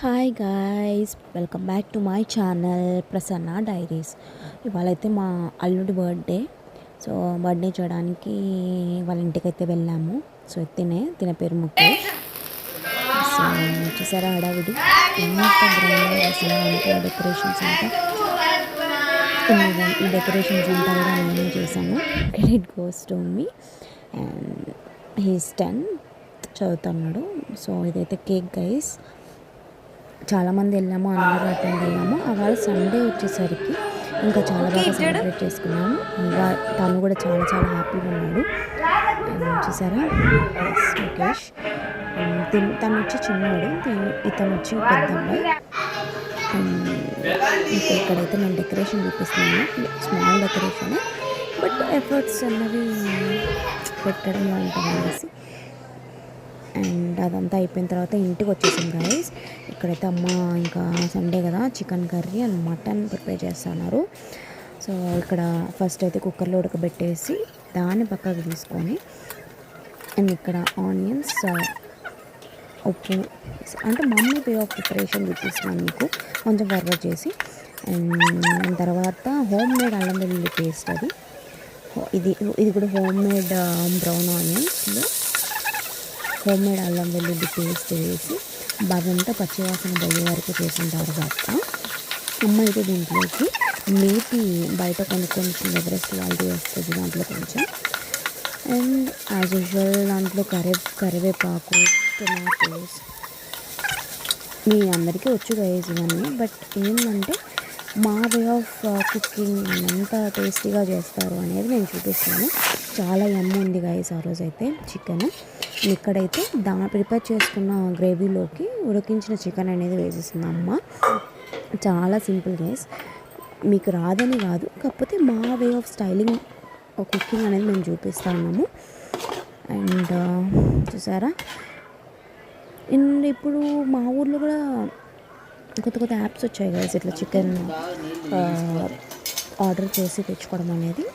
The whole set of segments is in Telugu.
Hi guys, welcome back to my channel Prasanna diaries. ఇవాళైతే మా అల్లుడి బర్త్డే. సో బర్త్డే చేయడానికి వాళ్ళ ఇంటికైతే వెళ్ళాము. సో తిన పేరు ముఖేష్. సో చూసారా హడావిడి ఎంత గ్రాండ్గా చేసాము అంటే డెకరేషన్స్ అంతా. ఈ డెకరేషన్స్ అంతా కూడా నేనే చేశాను. Credit goes to me. And he's 10 చదువుతున్నాడు. సో ఇదైతే కేక్ గైస్. చాలామంది వెళ్ళాము, అందరూ అటెండ్ అయ్యాము. అవాళ సండే వచ్చేసరికి ఇంకా చాలా బాగా సెలబ్రేట్ చేసుకున్నాము. ఇంకా తను కూడా చాలా చాలా హ్యాపీగా ఉన్నాడు. చూసారా ముఖేష్, తను వచ్చి చిన్నోడు, ఇతను వచ్చి పెద్ద అబ్బాయి. ఇక్కడైతే నేను డెకరేషన్ చూపిస్తున్నాను. స్మాల్ డెకరేషన్, బట్ ఎఫర్ట్స్ అన్నవి పెట్టడం ఉంటుంది అనేసి. అండ్ అదంతా అయిపోయిన తర్వాత ఇంటికి వచ్చేసాం గైస్. ఇక్కడైతే అమ్మ ఇంకా సండే కదా chicken curry and mutton prepare చేస్తున్నారు. సో ఇక్కడ ఫస్ట్ అయితే కుక్కర్లో ఉడకబెట్టేసి దాన్ని పక్కకు తీసుకొని, అండ్ ఇక్కడ ఆనియన్స్, ఉప్పు అంటే మమ్మీ వే ఆఫ్ ప్రిపరేషన్ చూపిస్తున్నాను మీకు కొంచెం ఫార్వర్డ్ చేసి. అండ్ తర్వాత హోమ్ మేడ్ అల్లం వెల్లుల్లి పేస్ట్, అది ఇది కూడా హోమ్ మేడ్ బ్రౌన్ ఆనియన్స్లో హోమ్ మేడ్ అల్లం వెల్లుల్లి పేస్ట్ వేసి అదంతా పచ్చివాసన పోయే వరకు చేసిన తర్వాత అమ్మ అయితే దీంట్లోకి మేతి బయట కొనుక్కొని ఎవరెస్ట్ వాళ్ళు వేస్తుంది దాంట్లో కొంచెం. అండ్ యాజ్ యూజువల్ దాంట్లో కరివేపాకు, టొమాటోస్. మీ అందరికీ వచ్చు గైస్ ఇవన్నీ, బట్ ఏంటంటే మా వే ఆఫ్ కుకింగ్ ఎంత టేస్టీగా చేస్తారు అనేది నేను చూపిస్తాను. చాలా యమ్ము ఉంది గైస్ ఆ రోజైతే చికెన్. ఇక్కడైతే ప్రిపేర్ చేసుకున్న గ్రేవీలోకి ఉడికించిన చికెన్ అనేది వేసేసింది అమ్మ. చాలా సింపుల్ గైస్, మీకు రాదని కాదు, కాకపోతే మా వే ఆఫ్ స్టైలింగ్ కుకింగ్ అనేది మేము చూపిస్తా ఉన్నాము. అండ్ చూసారా, అండ్ ఇప్పుడు మా ఊర్లో కూడా కొత్త కొత్త యాప్స్ వచ్చాయి గైస్, ఇట్లా చికెన్ ఆర్డర్ చేసి తెచ్చుకోవడం అనేది.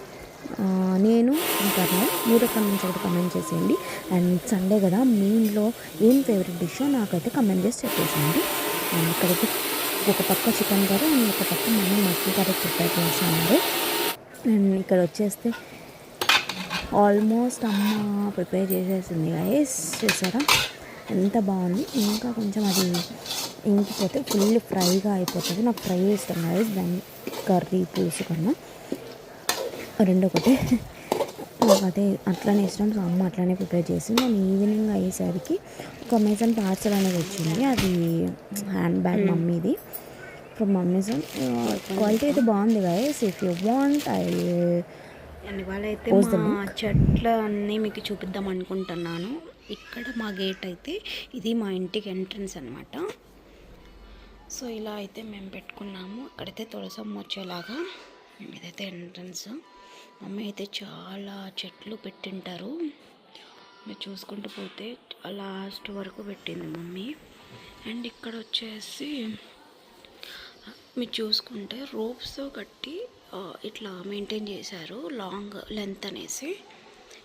నేను ఇంకా మీరు ఎక్కడి నుంచి ఒకటి కమెంట్ చేసేయండి. అండ్ సండే కదా, మీ ఇంట్లో ఏం ఫేవరెట్ డిషో నాకైతే కమెంట్ చేసి చెప్పేసేయండి. అండ్ ఇక్కడైతే ఒక పక్క చికెన్ కర్రీ అండ్ ఒక పక్క మనం మటన్ కర్రీ ప్రిపేర్ చేస్తున్నారు. అండ్ ఇక్కడ వచ్చేస్తే ఆల్మోస్ట్ అమ్మ ప్రిపేర్ చేసేసింది గైస్. చూసారా ఎంత బాగుంది. ఇంకా కొంచెం అది ఇంకిపోతే ఫుల్ ఫ్రైగా అయిపోతుంది. నాకు ఫ్రై ఇష్టం గైస్, దాన్ని కర్రీ పులుసు కన్నా రెండు ఒకటే. నాకు అదే అట్లానే ఇష్టం. సో అమ్మ అట్లానే ప్రిపేర్ చేసింది. నేను ఈవినింగ్ అయ్యేసరికి ఒక అమెజాన్ పార్సల్ అనేది వచ్చింది. అది హ్యాండ్ బ్యాగ్ మమ్మీది, ఫ్రమ్ అమెజాన్. క్వాలిటీ అయితే బాగుంది guys. If you want and ఇవాళ అయితే మా చెట్లు అన్నీ మీకు చూపిద్దాం అనుకుంటున్నాను. ఇక్కడ మా గేట్ అయితే ఇది మా ఇంటికి ఎంట్రన్స్ అనమాట. సో ఇలా అయితే మేము పెట్టుకున్నాము. ఇక్కడైతే తులసమ్మ వచ్చేలాగా, ఇదైతే ఎంట్రన్స్. మమ్మీ అయితే చాలా చెట్లు పెట్టింటారు, మీరు చూసుకుంటూ పోతే లాస్ట్ వరకు పెట్టింది మమ్మీ. అండ్ ఇక్కడ వచ్చేసి మీరు చూసుకుంటే రోప్స్తో కట్టి ఇట్లా మెయింటైన్ చేశారు, లాంగ్ లెంత్ అనేసి.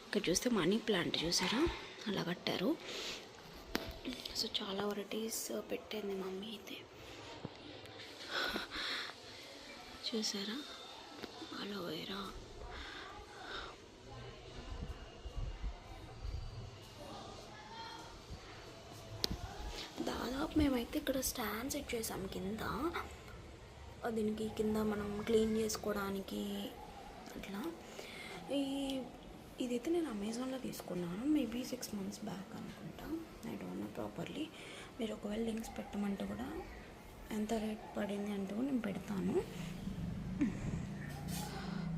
ఇక్కడ చూస్తే మనీ ప్లాంట్ చూసారా అలా కట్టారు. సో చాలా వెరైటీస్ పెట్టింది మమ్మీ అయితే. చూసారా అలోవేరా, దాదాపు మేమైతే ఇక్కడ స్టాండ్ సెట్ చేసాం కింద. దీనికి కింద మనం క్లీన్ చేసుకోవడానికి అట్లా. ఇదైతే నేను అమెజాన్లో తీసుకున్నాను, మేబీ 6 months బ్యాక్ అనుకుంటా, ఐ డోంట్ నో ప్రాపర్లీ. మీరు ఒకవేళ లింక్స్ పెట్టమంటే కూడా ఎంత రేట్ పడింది అంటే కూడా నేను పెడతాను.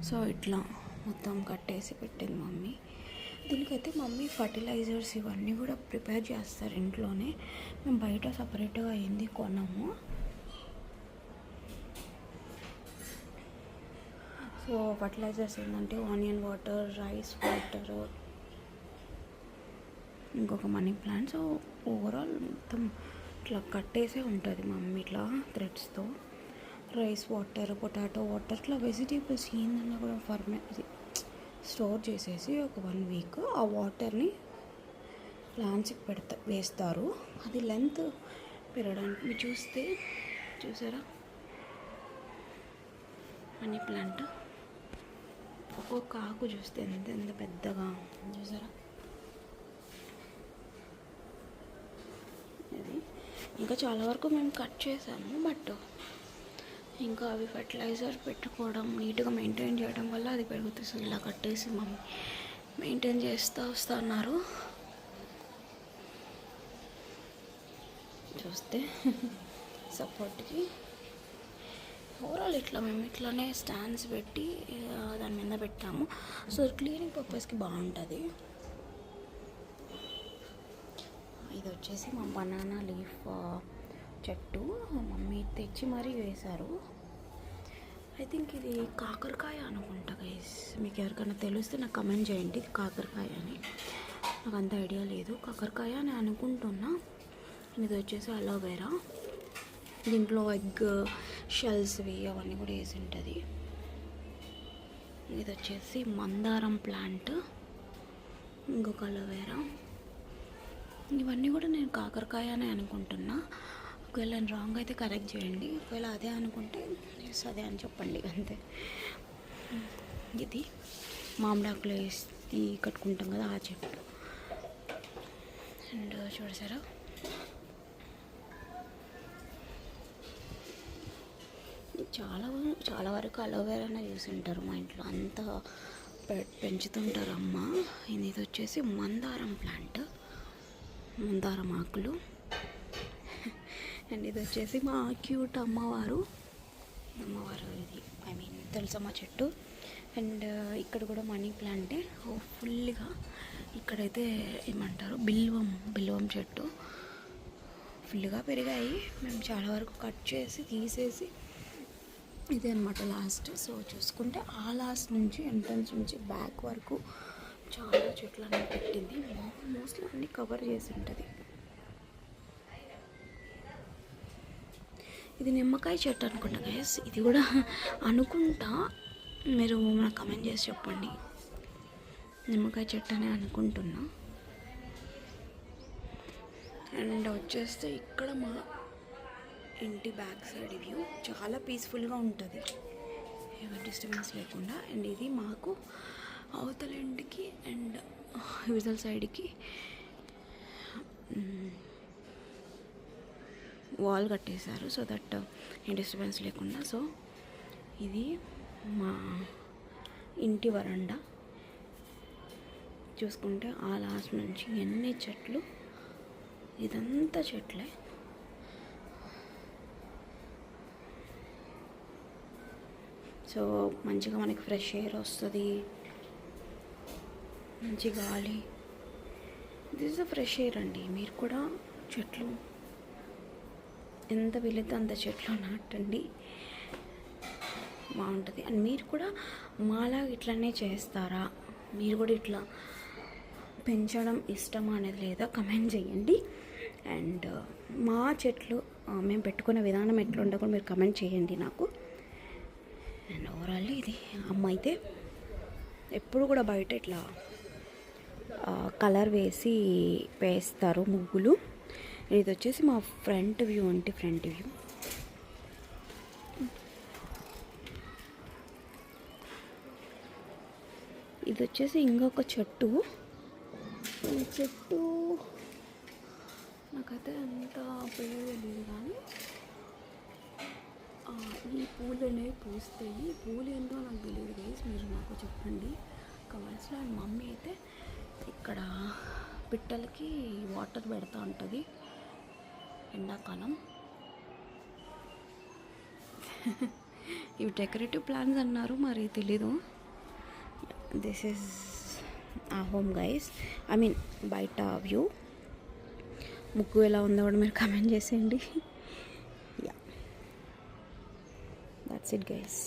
సో ఇట్లా మొత్తం కట్టేసి పెట్టింది మమ్మీ. దీనికైతే మమ్మీ ఫర్టిలైజర్స్ ఇవన్నీ కూడా ప్రిపేర్ చేస్తారు ఇంట్లోనే. మేము బయట సపరేట్గా అయింది కొన్నాము. సో ఫర్టిలైజర్స్ ఏంటంటే ఆనియన్ వాటర్, రైస్ వాటర్, ఇంకొక మనీ ప్లాంట్. సో ఓవరాల్ మొత్తం ఇట్లా కట్టేసే ఉంటుంది మమ్మీ ఇట్లా థ్రెడ్స్తో. రైస్ వాటర్, పొటాటో వాటర్, ఇట్లా వెజిటేబుల్స్ ఏందన్నా కూడా స్టోర్ చేసేసి ఒక 1 week ఆ వాటర్ని ప్లాంట్స్కి వేస్తారు. అది లెంత్ పెరగడానికి. మీరు చూసారా మనీ ప్లాంట్ ఒక్కొక్క ఆకు చూస్తే ఎంత ఎంత పెద్దగా చూసారా. అది ఇంకా చాలా వరకు మేము కట్ చేసాము, బట్ ఇంకా అవి ఫర్టిలైజర్ పెట్టుకోవడం నీట్గా మెయింటైన్ చేయడం వల్ల అది పెరుగుతుంది. సో ఇలా కట్టేసి మమ్మీ మెయింటైన్ చేస్తూ వస్తున్నారు. చూస్తే సపోర్ట్కి ఓవరాల్ ఇట్లా మేము ఇట్లానే స్టాండ్స్ పెట్టి దాని మీద పెట్టాము. సో క్లీనింగ్ పర్పస్కి బాగుంటుంది. ఇది వచ్చేసి మా బనానా లీఫ్ చెట్టు మమ్మీ తెచ్చి మరీ వేశారు. ఐ థింక్ ఇది కాకరకాయ అనుకుంటా గైస్. మీకు ఎవరికైనా తెలిస్తే నాకు కమెంట్ చేయండి ఇది కాకరకాయ అని. నాకు అంత ఐడియా లేదు, కాకరకాయ అని అనుకుంటున్నా. ఇది వచ్చేసి అలోవెరా, దీంట్లో ఎగ్ షెల్స్వి అవన్నీ కూడా వేసి ఉంటుంది. ఇది వచ్చేసి మందారం ప్లాంట్, ఇంకొక అలోవెరా. ఇవన్నీ కూడా నేను కాకరకాయ అని అనుకుంటున్నా. ఒకవేళ నేను రాంగ్ అయితే కరెక్ట్ చేయండి, ఒకవేళ అదే అనుకుంటే అదే అని చెప్పండి అంతే. ఇది మామిడాకులు వేసి కట్టుకుంటాం కదా ఆ చెట్టు. అండ్ చూసారా చాలా వరకు అలోవెరానే చూసి ఉంటారు మా ఇంట్లో, అంత పెంచుతుంటారు అమ్మ. ఇది వచ్చేసి మందారం ప్లాంట్, మందారం ఆకులు. అండ్ ఇది వచ్చేసి మా క్యూట్ అమ్మవారు ఇది తులసమ్మ చెట్టు. అండ్ ఇక్కడ కూడా మనీ ప్లాంటే ఫుల్గా. ఇక్కడైతే ఏమంటారు బిల్వం చెట్టు ఫుల్గా పెరిగాయి. మేము చాలా వరకు కట్ చేసి తీసేసి ఇదే అనమాట లాస్ట్. సో చూసుకుంటే ఆ లాస్ట్ నుంచి ఎంట్రన్స్ నుంచి బ్యాక్ వరకు చాలా చెట్లు అన్నీ పెట్టింది. మోస్ట్లీ అన్నీ కవర్ చేసి ఉంటుంది. ఇది నిమ్మకాయ చెట్టు అనుకుంటా గైస్, ఇది కూడా అనుకుంటా. మీరు నాకు కమెంట్ చేసి చెప్పండి. నిమ్మకాయ చెట్టు అని అనుకుంటున్నా. అండ్ వచ్చేస్తే ఇక్కడ మా ఇంటి బ్యాక్ సైడ్ వ్యూ చాలా పీస్ఫుల్గా ఉంటుంది, ఎవరి డిస్టర్బెన్స్ లేకుండా. అండ్ ఇది మాకు అవతల ఇంటికి అండ్ విజల్ సైడ్కి వాల్ కట్టేశారు, సో దట్ ఏ డిస్టర్బెన్స్ లేకుండా. సో ఇది మా ఇంటి వరండా. చూసుకుంటే ఆ లాస్ట్ నుంచి ఎన్ని చెట్లు, ఇదంతా చెట్లే. సో మంచిగా మనకి ఫ్రెష్ ఎయిర్ వస్తుంది, మంచి గాలి. This is the fresh air అండి. మీరు కూడా చెట్లు ఎంత వీలైతే అంత చెట్లు నాటండి, బాగుంటుంది. అండ్ మీరు కూడా మాలాగా ఇట్లనే చేస్తారా, మీరు కూడా ఇట్లా పెంచడం ఇష్టమా అనేది లేదా కమెంట్ చేయండి. అండ్ మా చెట్లు మేము పెట్టుకునే విధానం ఎట్లుండో కూడా మీరు కమెంట్ చేయండి నాకు. అండ్ ఓవరాల్ ఇది అమ్మ అయితే ఎప్పుడు కూడా బయట ఇట్లా కలర్ వేస్తారు ముగ్గులు. ఇది వచ్చేసి మా ఫ్రంట్ వ్యూ అంటే ఫ్రంట్ వ్యూ. ఇది వచ్చేసి ఇంకొక చెట్టు. ఈ చెట్టు నాకైతే అంత పేరు తెలియదు, కానీ ఈ పూలు అనేవి పూస్తాయి. ఈ పూలు ఏంటో నాకు తెలియదు గైస్, మీరు నాకు చెప్పండి కమెంట్స్లో. అండ్ మమ్మీ అయితే ఇక్కడ పిట్టలకి వాటర్ పెడతా ఉంటుంది ఎండాకాలం. ఇవి డెకరేటివ్ ప్లాంట్స్ అన్నారు, మరి తెలీదు. This is uh home guys, I mean బయట వ్యూ. ముగ్గు ఎలా ఉందో కూడా మీరు కమెంట్ చేసేయండి. Yeah, that's it guys.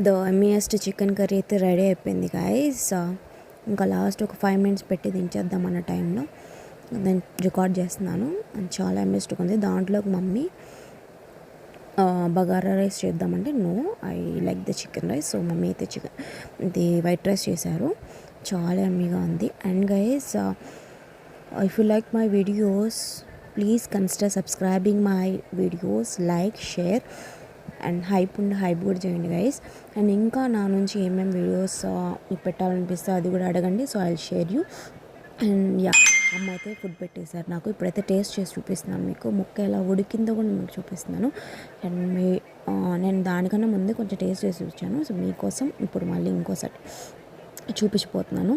The yummiest chicken curry అయితే రెడీ అయిపోయింది గైస్. ఇంకా లాస్ట్ ఒక 5 minutes పెట్టి దించేద్దాం అన్న టైంలో నేను రికార్డ్ చేస్తున్నాను. అండ్ చాలా ఎమ్మియస్ట్గా ఉంది. దాంట్లోకి మమ్మీ బగారా రైస్ చేద్దామంటే no, I like the chicken rice. So mummy అయితే ఇది వైట్ రైస్ చేశారు, చాలా ఎమ్మీగా ఉంది. And guys, if you like my videos please consider subscribing my videos, like, share and hype కూడా చేయండి గైస్. అండ్ ఇంకా నా నుంచి ఏమేమి వీడియోస్ మీకు పెట్టాలనిపిస్తే అది కూడా అడగండి. So I will share you. And yeah, అమ్మ అయితే ఫుడ్ పెట్టేశారు నాకు. ఇప్పుడైతే టేస్ట్ చేసి చూపిస్తున్నాను మీకు. ముక్క ఎలా ఉడికిందో కూడా మీకు చూపిస్తున్నాను. అండ్ నేను దానికన్నా ముందే కొంచెం టేస్ట్ చేసి చూపించాను. సో మీకోసం ఇప్పుడు మళ్ళీ ఇంకోసారి చూపించిపోతున్నాను.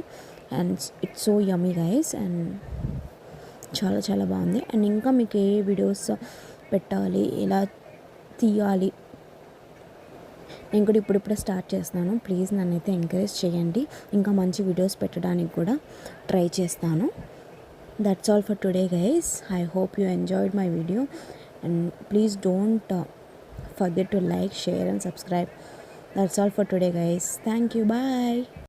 And it's so yummy guys. And చాలా చాలా బాగుంది. అండ్ ఇంకా మీకు ఏ వీడియోస్ పెట్టాలి, ఎలా తీయాలి, నేను కూడా ఇప్పుడిప్పుడే స్టార్ట్ చేస్తున్నాను. ప్లీజ్ నన్నైతే ఎంకరేజ్ చేయండి. ఇంకా మంచి వీడియోస్ పెట్టడానికి కూడా ట్రై చేస్తాను. That's all for today guys. I hope you enjoyed my video. And please don't forget to like, share and subscribe. That's all for today guys. Thank you. Bye.